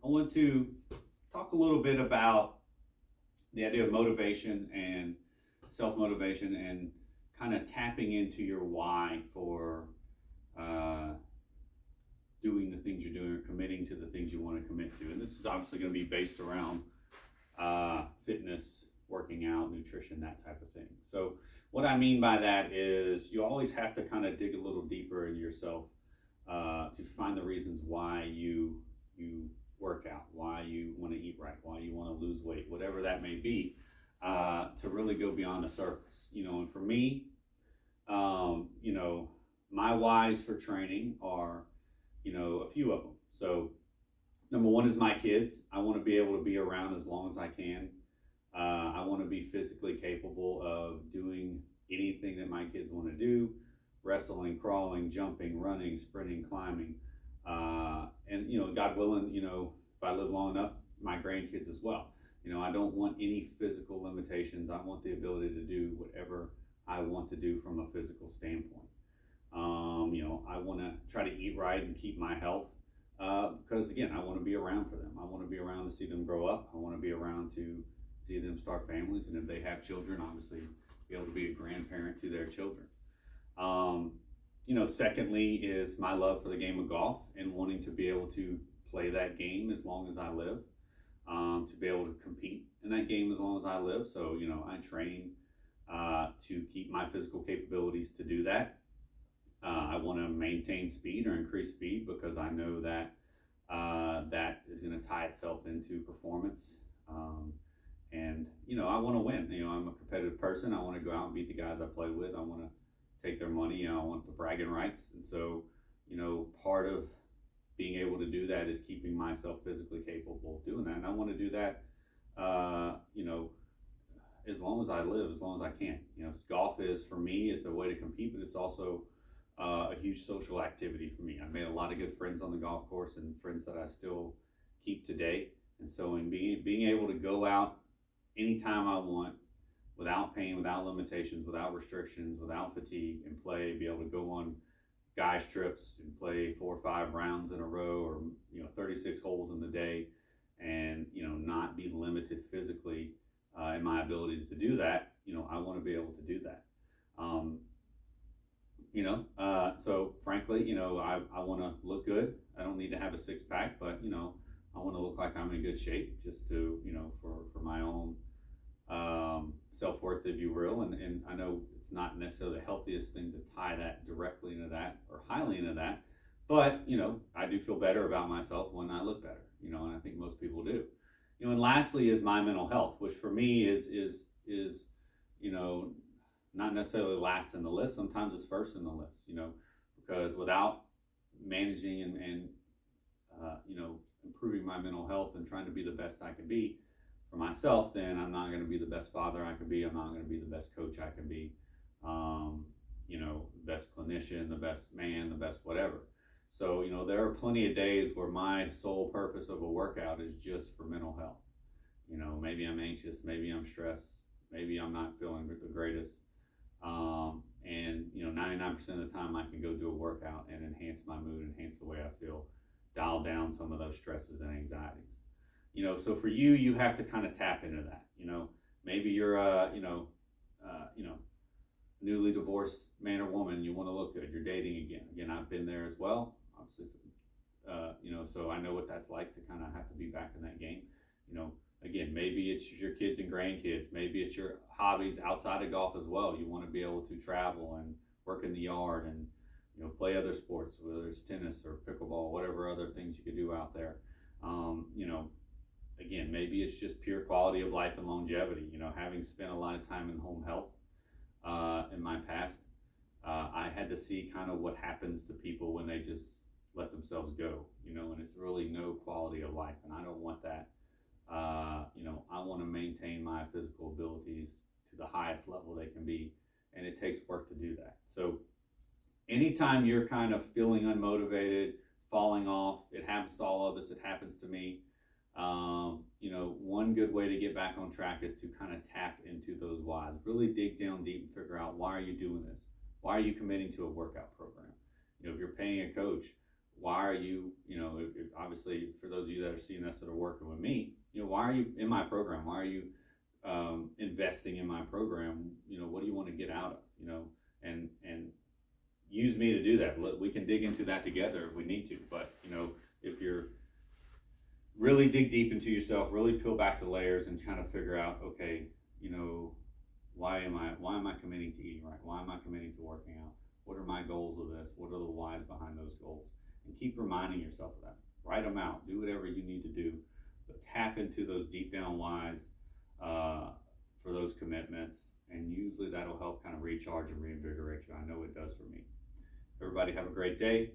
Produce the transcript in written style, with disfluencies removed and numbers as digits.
I want to talk a little bit about the idea of motivation and self-motivation and kind of tapping into your why for uh, doing the things you're doing or committing to the things you want to commit to. And this is obviously going to be based around fitness, working out, nutrition, that type of thing. So what I mean by that is you always have to kind of dig a little deeper in yourself to find the reasons why you work out, why you want to eat right, why you want to lose weight, whatever that may be, to really go beyond the surface. And for me, my whys for training are, a few of them. So number one is my kids. I want to be able to be around as long as I can. I want to be physically capable of doing anything that my kids want to do: wrestling, crawling, jumping, running, sprinting, climbing. And God willing, if I live long enough, my grandkids as well. I don't want any physical limitations. I want the ability to do whatever I want to do from a physical standpoint. I want to try to eat right and keep my health because, again, I want to be around for them. I want to be around to see them grow up. I want to be around to see them start families, and if they have children, obviously be able to be a grandparent to their children. Secondly is my love for the game of golf and wanting to be able to play that game as long as I live, to be able to compete in that game as long as I live. So, I train to keep my physical capabilities to do that. I want to maintain speed or increase speed because I know that that is going to tie itself into performance. And I want to win. I'm a competitive person. I want to go out and beat the guys I play with. I want to take their money. I want the bragging rights. And so, part of being able to do that is keeping myself physically capable of doing that. And I want to do that, as long as I live, as long as I can. Golf is, for me, it's a way to compete, but it's also a huge social activity for me. I've made a lot of good friends on the golf course and friends that I still keep today. And so in being able to go out anytime I want, without pain, without limitations, without restrictions, without fatigue, and play, be able to go on guys trips and play 4 or 5 rounds in a row, or 36 holes in the day, and not be limited physically in my abilities to do that. I want to be able to do that. So frankly, I want to look good. I don't need to have a 6-pack, but I want to look like I'm in good shape, just to for my own self-worth, if you will. And I know it's not necessarily the healthiest thing to tie that directly into that or highly into that, but I do feel better about myself when I look better, and I think most people do. And lastly is my mental health, which for me is not necessarily last in the list. Sometimes it's first in the list, because without managing and improving my mental health and trying to be the best I can be for myself, then I'm not going to be the best father I can be. I'm not going to be the best coach I can be, best clinician, the best man, the best whatever. So, there are plenty of days where my sole purpose of a workout is just for mental health. Maybe I'm anxious, maybe I'm stressed, maybe I'm not feeling the greatest. And 99% of the time I can go do a workout and enhance my mood, enhance the way I feel, dial down some of those stresses and anxieties. So for you, you have to kind of tap into that. Maybe you're newly divorced man or woman, you want to look good, you're dating again. I've been there as well, obviously. So I know what that's like to kind of have to be back in that game. Again, maybe it's your kids and grandkids, maybe it's your hobbies outside of golf as well. You want to be able to travel and work in the yard and play other sports, whether it's tennis or pickleball, whatever other things you could do out there. Again, maybe it's just pure quality of life and longevity. Having spent a lot of time in home health in my past, I had to see kind of what happens to people when they just let themselves go, and it's really no quality of life, and I don't want that. I want to maintain my physical abilities to the highest level they can be, and it takes work to do that. So anytime you're kind of feeling unmotivated, falling off, it happens to all of us, it happens to me. One good way to get back on track is to kind of tap into those whys, really dig down deep and figure out, why are you doing this? Why are you committing to a workout program? If you're paying a coach, why are you, obviously for those of you that are seeing this that are working with me, why are you in my program? Why are you investing in my program? What do you want to get out of, and use me to do that. We can dig into that together if we need to, but if you're really dig deep into yourself, really peel back the layers and trying to figure out, okay, why am I committing to eating right? Why am I committing to working out? What are my goals with this? What are the whys behind those goals? And keep reminding yourself of that. Write them out. Do whatever you need to do, but tap into those deep down whys for those commitments, and usually that'll help kind of recharge and reinvigorate you. I know it does for me. Everybody have a great day.